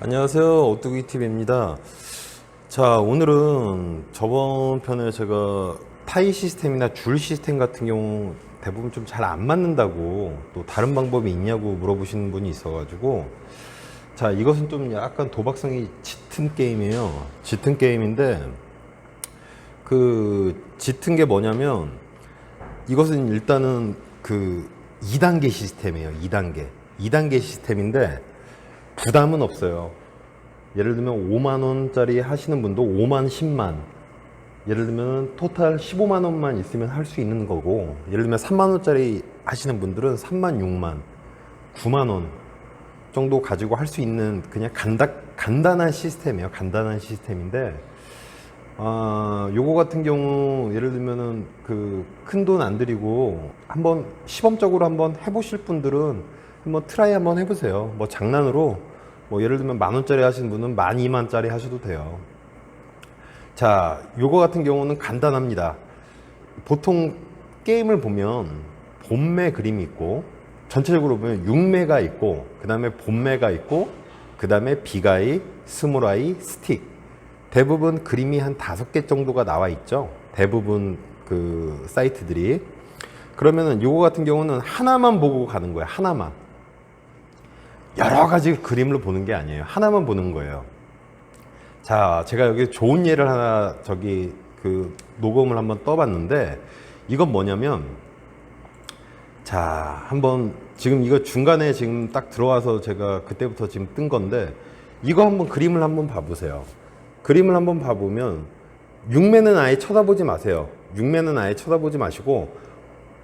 안녕하세요. 오뚜기TV입니다. 자, 오늘은 저번 편에 제가 타이 시스템이나 줄 시스템 같은 경우 대부분 좀 잘 안 맞는다고, 또 다른 방법이 있냐고 물어보시는 분이 있어가지고, 자, 이것은 좀 약간 도박성이 짙은 게임이에요. 짙은 게임인데, 그 짙은 게 뭐냐면, 이것은 일단은 그 2단계 시스템이에요. 2단계 시스템인데 부담은 없어요. 예를 들면 5만 원짜리 하시는 분도 5만 10만, 예를 들면 토탈 15만 원만 있으면 할 수 있는 거고, 예를 들면 3만 원짜리 하시는 분들은 3만 6만 9만 원 정도 가지고 할 수 있는 그냥 간단한 시스템이에요. 간단한 시스템인데, 요거 같은 경우 예를 들면은 그 큰 돈 안 들이고 한번 시범적으로 한번 해보실 분들은 한번 트라이 한번 해보세요. 뭐 장난으로 뭐 예를 들면 만 원짜리 하시는 분은 12,000원짜리 하셔도 돼요. 자, 요거 같은 경우는 간단합니다. 보통 게임을 보면 본매 그림이 있고, 전체적으로 보면 6매가 있고, 그 다음에 본매가 있고, 그 다음에 빅아이, 스몰아이, 스틱, 대부분 그림이 한 5개 정도가 나와 있죠. 대부분 그 사이트들이. 그러면은 요거 같은 경우는 하나만 보고 가는 거예요. 하나만. 여러 가지 그림을 보는 게 아니에요. 하나만 보는 거예요. 자, 제가 여기 좋은 예를 하나 그 녹음을 한번 떠봤는데, 이건 뭐냐면, 자, 한번 지금 이거 중간에 지금 딱 들어와서 제가 그때부터 지금 뜬 건데, 이거 한번 그림을 한번 봐보세요. 그림을 한번 봐보면 6매는 아예 쳐다보지 마세요. 6매는 아예 쳐다보지 마시고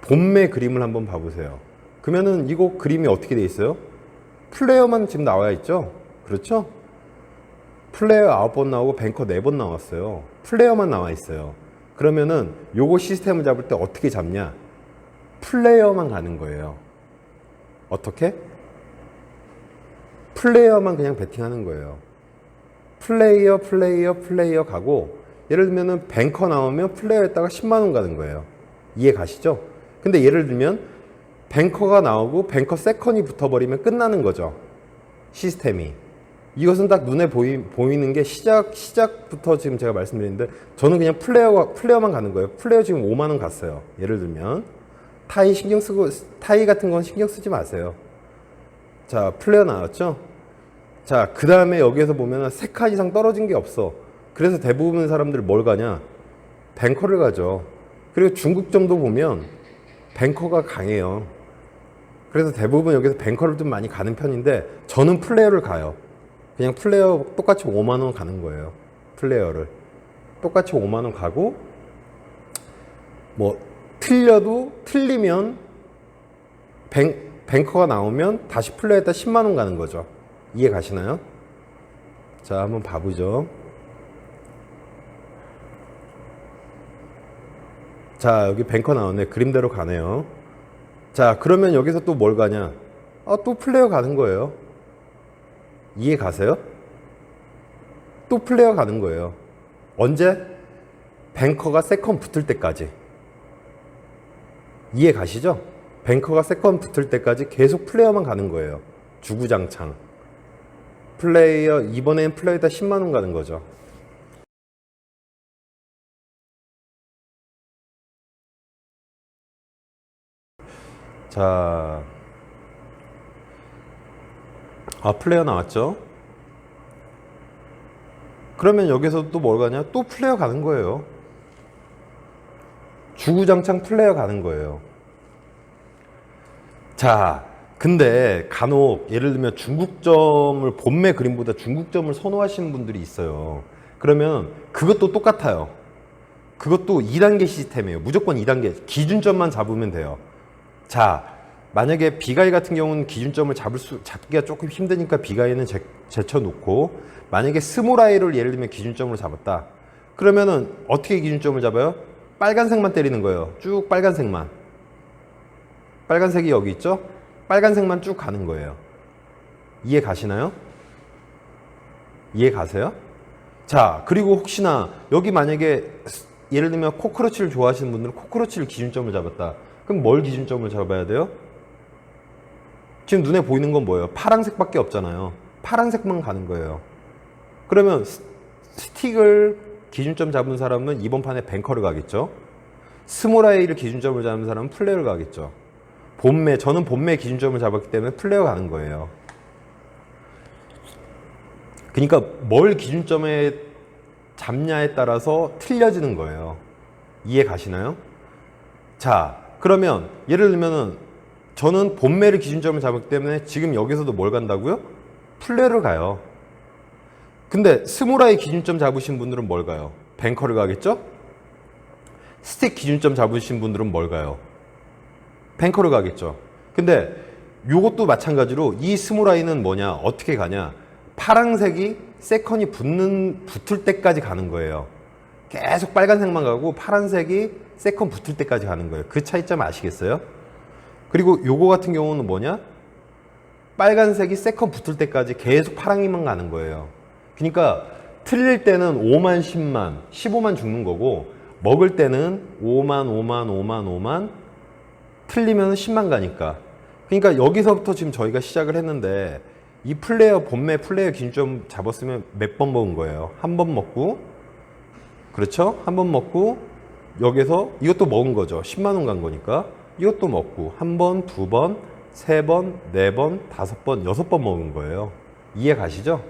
본매 그림을 한번 봐보세요. 그러면은 이거 그림이 어떻게 돼 있어요? 플레이어만 지금 나와 있죠? 그렇죠? 플레이어 9번 나오고 뱅커 4번 나왔어요. 플레이어만 나와 있어요. 그러면은 요거 시스템을 잡을 때 어떻게 잡냐? 플레이어만 가는 거예요. 어떻게? 플레이어만 그냥 베팅하는 거예요. 플레이어 가고, 예를 들면은 뱅커 나오면 플레이어에다가 10만 원 가는 거예요. 이해 가시죠? 근데 예를 들면 뱅커가 나오고 뱅커 세컨이 붙어버리면 끝나는 거죠. 시스템이. 이것은 딱 눈에 보이는 게 시작부터 지금 제가 말씀드리는데, 저는 그냥 플레이어만 가는 거예요. 플레이어 지금 5만 원 갔어요. 예를 들면 타이 같은 건 신경 쓰지 마세요. 자, 플레이어 나왔죠? 자, 그 다음에 여기에서 보면 3칸 이상 떨어진 게 없어. 그래서 대부분 사람들 뭘 가냐? 뱅커를 가죠. 그리고 중국점도 보면 뱅커가 강해요. 그래서 대부분 여기서 뱅커를 좀 많이 가는 편인데, 저는 플레이어를 가요. 그냥 플레이어 똑같이 5만 원 가는 거예요. 플레이어를 똑같이 5만 원 가고, 뭐 틀리면 뱅커가 나오면 다시 플레이어에다 10만 원 가는 거죠. 이해 가시나요? 자, 한번 봐보죠. 자, 여기 뱅커 나왔네. 그림대로 가네요. 자, 그러면 여기서 또 뭘 가냐? 또 플레이어 가는 거예요. 이해 가세요? 또 플레이어 가는 거예요. 언제? 뱅커가 세컨 붙을 때까지. 이해 가시죠? 뱅커가 세컨 붙을 때까지 계속 플레이어만 가는 거예요. 주구장창. 플레이어, 이번엔 플레이어에다 10만 원 가는 거죠. 자, 플레이어 나왔죠? 그러면 여기서 또 뭘 가냐? 또 플레이어 가는 거예요. 주구장창 플레이어 가는 거예요. 자, 근데 간혹 예를 들면 중국점을, 본매 그림보다 중국점을 선호하시는 분들이 있어요. 그러면 그것도 똑같아요. 그것도 2단계 시스템이에요. 무조건 2단계. 기준점만 잡으면 돼요. 자, 만약에 빅아이 같은 경우는 기준점을 잡기가 조금 힘드니까 빅아이는 제쳐놓고, 만약에 스몰아이를 예를 들면 기준점으로 잡았다. 그러면은 어떻게 기준점을 잡아요? 빨간색만 때리는 거예요. 쭉 빨간색만. 빨간색이 여기 있죠? 빨간색만 쭉 가는 거예요. 이해 가시나요? 이해 가세요? 자, 그리고 혹시나 여기 만약에 예를 들면 코크로치를 좋아하시는 분들은 코크로치를 기준점을 잡았다. 그럼 뭘 기준점을 잡아야 돼요? 지금 눈에 보이는 건 뭐예요? 파란색밖에 없잖아요. 파란색만 가는 거예요. 그러면 스틱을 기준점 잡은 사람은 이번 판에 뱅커를 가겠죠. 스몰아이를 기준점을 잡은 사람은 플레이어를 가겠죠. 저는 본매 기준점을 잡았기 때문에 플레이어 가는 거예요. 그러니까 뭘 기준점에 잡냐에 따라서 틀려지는 거예요. 이해 가시나요? 자, 그러면 예를 들면은 저는 본매를 기준점을 잡았기 때문에 지금 여기서도 뭘 간다고요? 플레이어를 가요. 근데 스몰아이 기준점 잡으신 분들은 뭘 가요? 뱅커를 가겠죠? 스틱 기준점 잡으신 분들은 뭘 가요? 뱅커를 가겠죠. 근데 요것도 마찬가지로 이 스몰아이는 뭐냐? 어떻게 가냐? 파란색이 세컨이 붙을 때까지 가는 거예요. 계속 빨간색만 가고 파란색이 세컨 붙을 때까지 가는 거예요. 그 차이점 아시겠어요? 그리고 요거 같은 경우는 뭐냐? 빨간색이 세컨 붙을 때까지 계속 파랑이만 가는 거예요. 그러니까 틀릴 때는 5만, 10만, 15만 죽는 거고 먹을 때는 5만, 5만, 5만, 5만 틀리면 10만 가니까. 그러니까 여기서부터 지금 저희가 시작을 했는데 이 본매 플레이어 기준점 잡았으면 몇 번 먹은 거예요? 한 번 먹고, 그렇죠? 한 번 먹고 여기서 이것도 먹은 거죠. 10만 원 간 거니까 이것도 먹고 한 번, 두 번, 세 번, 네 번, 다섯 번, 여섯 번 먹은 거예요. 이해 가시죠?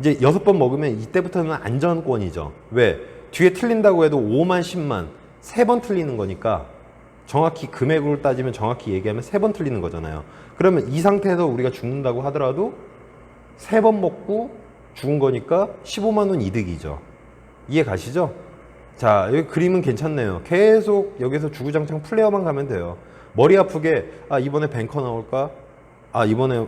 이제 6번 먹으면 이때부터는 안전권이죠. 왜? 뒤에 틀린다고 해도 5만, 10만 3번 틀리는 거니까 정확히 금액으로 따지면 정확히 얘기하면 3번 틀리는 거잖아요. 그러면 이 상태에서 우리가 죽는다고 하더라도 3번 먹고 죽은 거니까 15만 원 이득이죠. 이해 가시죠? 자, 여기 그림은 괜찮네요. 계속 여기서 주구장창 플레이어만 가면 돼요. 머리 아프게 이번에 뱅커 나올까? 이번에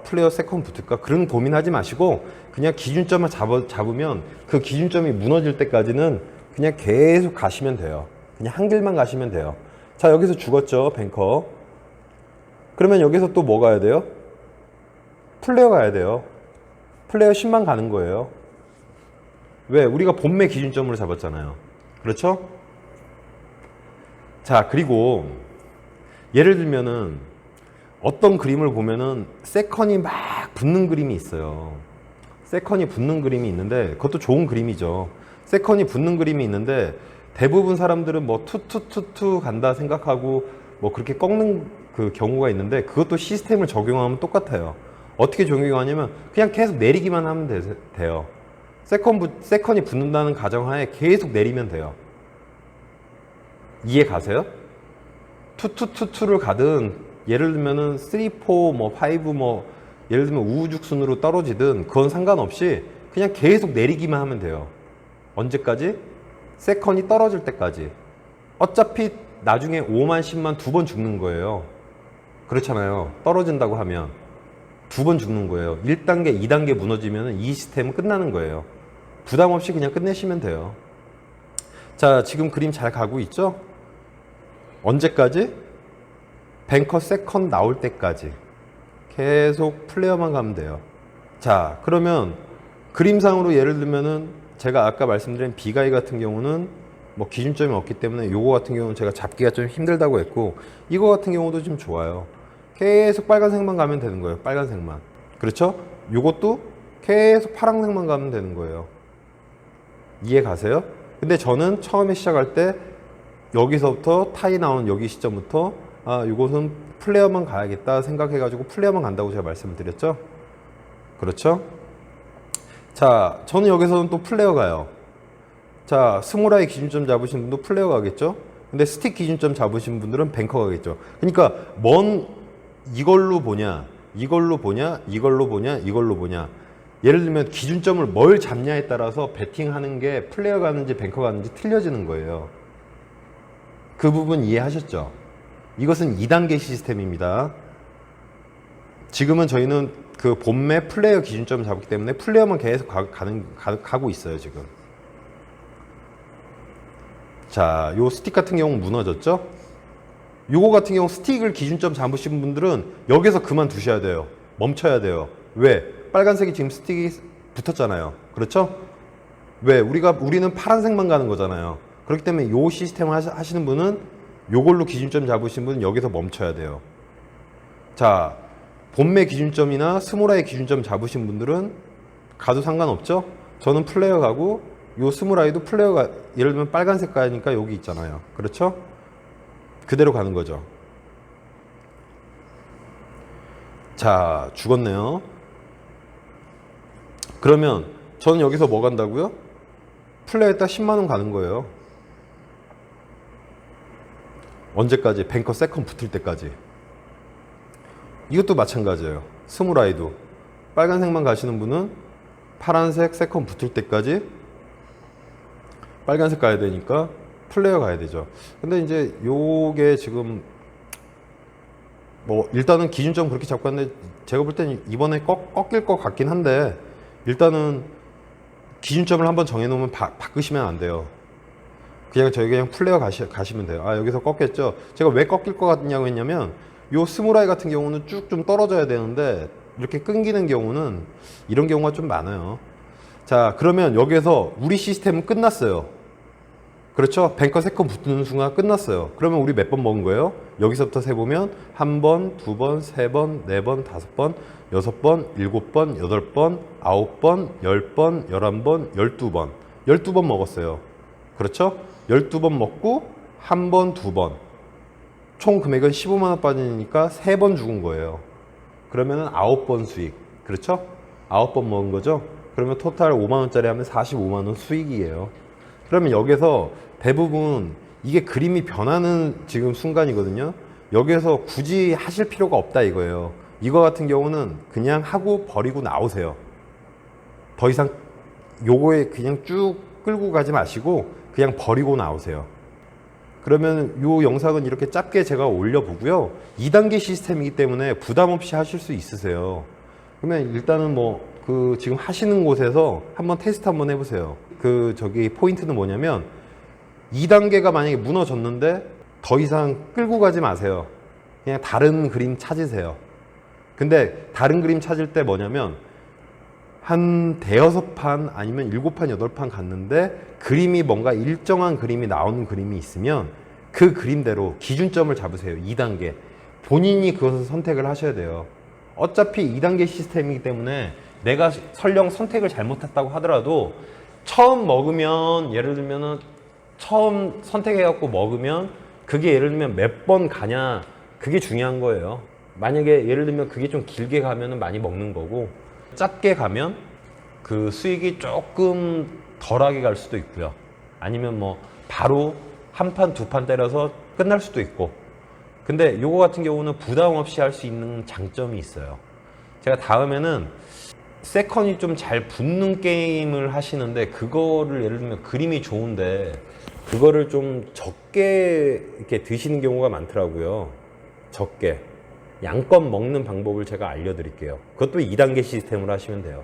플레이어 세컨 붙을까? 그런 고민하지 마시고 그냥 기준점을 잡으면 그 기준점이 무너질 때까지는 그냥 계속 가시면 돼요. 그냥 한 길만 가시면 돼요. 자, 여기서 죽었죠, 뱅커. 그러면 여기서 또 뭐 가야 돼요? 플레이어 가야 돼요. 플레이어 10만 가는 거예요. 왜? 우리가 본매 기준점으로 잡았잖아요. 그렇죠? 자, 그리고 예를 들면은 어떤 그림을 보면은 세컨이 막 붙는 그림이 있어요. 세컨이 붙는 그림이 있는데 그것도 좋은 그림이죠. 세컨이 붙는 그림이 있는데 대부분 사람들은 뭐 투투투투 간다 생각하고 뭐 그렇게 꺾는 그 경우가 있는데 그것도 시스템을 적용하면 똑같아요. 어떻게 적용하냐면 그냥 계속 내리기만 하면 돼요. 세컨이 붙는다는 가정하에 계속 내리면 돼요. 이해 가세요? 투투투투를 가든 예를 들면은 3, 4, 뭐 5, 뭐 예를 들면 우후죽순으로 떨어지든 그건 상관없이 그냥 계속 내리기만 하면 돼요. 언제까지? 세컨이 떨어질 때까지. 어차피 나중에 5만, 10만 2번 죽는 거예요. 그렇잖아요. 떨어진다고 하면 2번 죽는 거예요. 1단계, 2단계 무너지면 이 시스템은 끝나는 거예요. 부담 없이 그냥 끝내시면 돼요. 자, 지금 그림 잘 가고 있죠? 언제까지? 뱅커 세컨 나올 때까지 계속 플레이어만 가면 돼요. 자, 그러면 그림상으로 예를 들면은 제가 아까 말씀드린 비가이 같은 경우는 뭐 기준점이 없기 때문에 요거 같은 경우는 제가 잡기가 좀 힘들다고 했고 이거 같은 경우도 좀 좋아요. 계속 빨간색만 가면 되는 거예요. 빨간색만. 그렇죠? 요것도 계속 파란색만 가면 되는 거예요. 이해 가세요? 근데 저는 처음에 시작할 때 여기서부터 타이 나온 여기 시점부터 이것은 플레이어만 가야겠다 생각해가지고 플레이어만 간다고 제가 말씀을 드렸죠. 그렇죠? 자, 저는 여기서는 또 플레이어 가요. 자, 스몰아이 기준점 잡으신 분도 플레이어 가겠죠. 근데 스틱 기준점 잡으신 분들은 뱅커 가겠죠. 그러니까 이걸로 보냐, 이걸로 보냐, 이걸로 보냐, 이걸로 보냐. 예를 들면 기준점을 뭘 잡냐에 따라서 배팅하는 게 플레이어 가는지 뱅커 가는지 틀려지는 거예요. 그 부분 이해하셨죠? 이것은 2단계 시스템입니다. 지금은 저희는 그 본매 플레이어 기준점을 잡았기 때문에 플레이어만 계속 가고 있어요, 지금. 자, 요 스틱 같은 경우는 무너졌죠? 요거 같은 경우 스틱을 기준점 잡으신 분들은 여기서 그만두셔야 돼요. 멈춰야 돼요. 왜? 빨간색이 지금 스틱이 붙었잖아요. 그렇죠? 왜? 우리는 파란색만 가는 거잖아요. 그렇기 때문에 요 시스템을 하시는 분은 요걸로 기준점 잡으신 분은 여기서 멈춰야 돼요. 자, 본매 기준점이나 스무라이 기준점 잡으신 분들은 가도 상관없죠. 저는 플레이어 가고 요 스무라이도 플레이어가 예를 들면 빨간색 가니까 여기 있잖아요. 그렇죠? 그대로 가는 거죠. 자, 죽었네요. 그러면 저는 여기서 뭐 간다고요? 플레이에다 10만원 가는 거예요. 언제까지? 뱅커 세컨 붙을 때까지. 이것도 마찬가지예요. 스무라이도 빨간색만 가시는 분은 파란색 세컨 붙을 때까지 빨간색 가야 되니까 플레이어 가야 되죠. 근데 이제 요게 지금 뭐 일단은 기준점 그렇게 잡고 왔는데 제가 볼 때는 이번에 꺾일 것 같긴 한데 일단은 기준점을 한번 정해놓으면 바꾸시면 안 돼요. 그냥 플레이어 가시면 돼요. 아, 여기서 꺾였죠. 제가 왜 꺾일 것 같냐고 했냐면 요 스무라이 같은 경우는 쭉 좀 떨어져야 되는데 이렇게 끊기는 경우는 이런 경우가 좀 많아요. 자, 그러면 여기에서 우리 시스템은 끝났어요. 그렇죠? 뱅커 세컨 붙는 순간 끝났어요. 그러면 우리 몇 번 먹은 거예요? 여기서부터 세보면 1번, 2번, 3번, 4번, 5번, 6번, 7번, 8번, 9번, 10번, 11번, 12번 12번 먹었어요. 그렇죠? 12번 먹고 1번, 2번 총 금액은 15만원 빠지니까 3번 죽은 거예요. 그러면 9번 수익. 그렇죠? 9번 먹은 거죠? 그러면 토탈 5만원짜리 하면 45만원 수익이에요. 그러면 여기서 대부분 이게 그림이 변하는 지금 순간이거든요. 여기에서 굳이 하실 필요가 없다 이거예요. 이거 같은 경우는 그냥 하고 버리고 나오세요. 더 이상 요거에 그냥 쭉 끌고 가지 마시고 그냥 버리고 나오세요. 그러면 요 영상은 이렇게 짧게 제가 올려보고요. 2단계 시스템이기 때문에 부담 없이 하실 수 있으세요. 그러면 일단은 뭐 그 지금 하시는 곳에서 한번 테스트 한번 해보세요. 저기 포인트는 뭐냐면 2단계가 만약에 무너졌는데 더 이상 끌고 가지 마세요. 그냥 다른 그림 찾으세요. 근데 다른 그림 찾을 때 뭐냐면 한 대여섯 판 아니면 7판, 8판 갔는데 그림이 뭔가 일정한 그림이 나오는 그림이 있으면 그 그림대로 기준점을 잡으세요. 2단계. 본인이 그것을 선택을 하셔야 돼요. 어차피 2단계 시스템이기 때문에 내가 설령 선택을 잘못했다고 하더라도 처음 먹으면 예를 들면은 처음 선택해갖고 먹으면 그게 예를 들면 몇 번 가냐 그게 중요한 거예요. 만약에 예를 들면 그게 좀 길게 가면은 많이 먹는 거고 짧게 가면 그 수익이 조금 덜하게 갈 수도 있고요. 아니면 뭐 바로 한 판, 두 판 때려서 끝날 수도 있고. 근데 요거 같은 경우는 부담 없이 할 수 있는 장점이 있어요. 제가 다음에는 세컨이 좀 잘 붙는 게임을 하시는데 그거를 예를 들면 그림이 좋은데 그거를 좀 적게 이렇게 드시는 경우가 많더라고요. 적게. 양껏 먹는 방법을 제가 알려드릴게요. 그것도 2단계 시스템으로 하시면 돼요.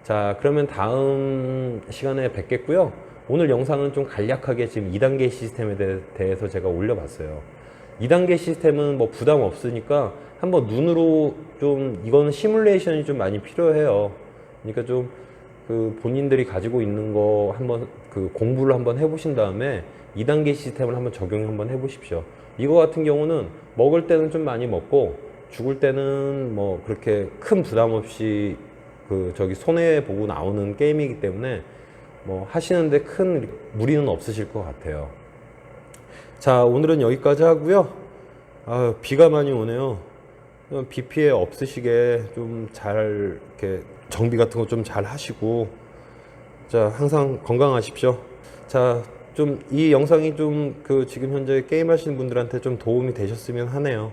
자, 그러면 다음 시간에 뵙겠고요. 오늘 영상은 좀 간략하게 지금 2단계 시스템에 대해서 제가 올려봤어요. 2단계 시스템은 뭐 부담 없으니까 한번 눈으로 좀 이거는 시뮬레이션이 좀 많이 필요해요. 그러니까 좀 그 본인들이 가지고 있는 거 한번 그 공부를 한번 해보신 다음에 2단계 시스템을 한번 적용 한번 해보십시오. 이거 같은 경우는 먹을 때는 좀 많이 먹고 죽을 때는 뭐 그렇게 큰 부담 없이 손해 보고 나오는 게임이기 때문에 뭐 하시는데 큰 무리는 없으실 것 같아요. 자, 오늘은 여기까지 하고요. 아, 비가 많이 오네요. 비 피해 없으시게 좀 잘 이렇게 정비 같은 거 좀 잘 하시고, 자, 항상 건강하십시오. 자, 좀 이 영상이 좀 지금 현재 게임 하시는 분들한테 좀 도움이 되셨으면 하네요.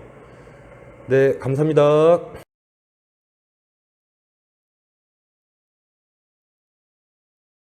네, 감사합니다.